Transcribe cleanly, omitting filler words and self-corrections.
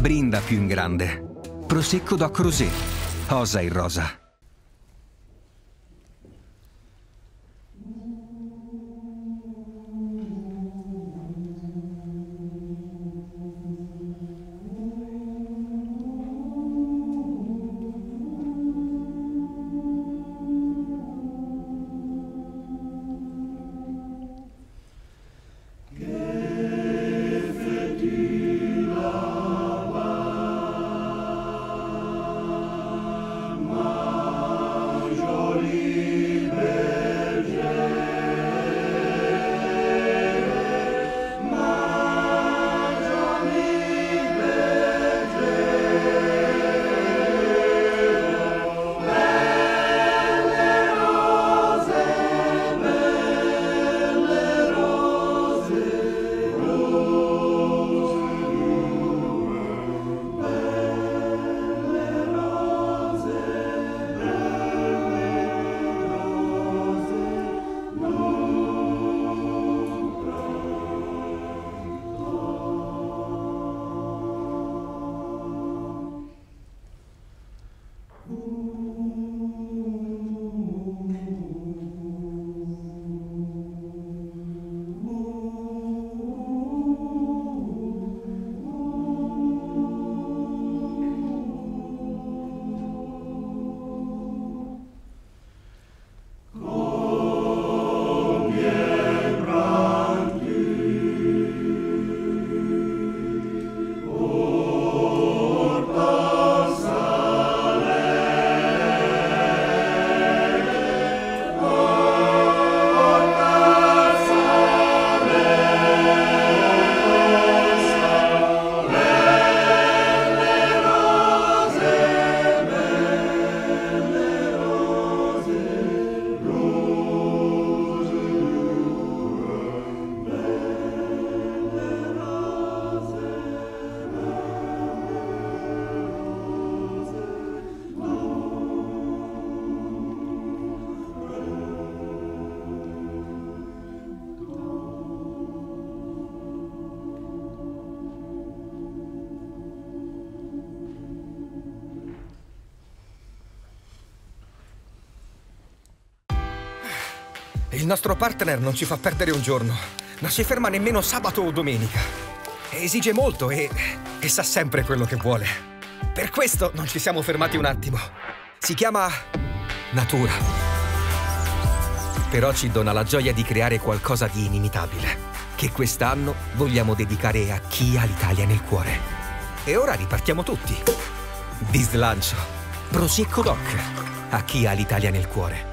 Brinda più in grande. Prosecco Doc Rosé. Osa il rosa. Il nostro partner non ci fa perdere un giorno. Non si ferma nemmeno sabato o domenica. Esige molto e sa sempre quello che vuole. Per questo non ci siamo fermati un attimo. Si chiama natura. Però ci dona la gioia di creare qualcosa di inimitabile, che quest'anno vogliamo dedicare a chi ha l'Italia nel cuore. E ora ripartiamo tutti. Di slancio. Prosecco Doc. A chi ha l'Italia nel cuore.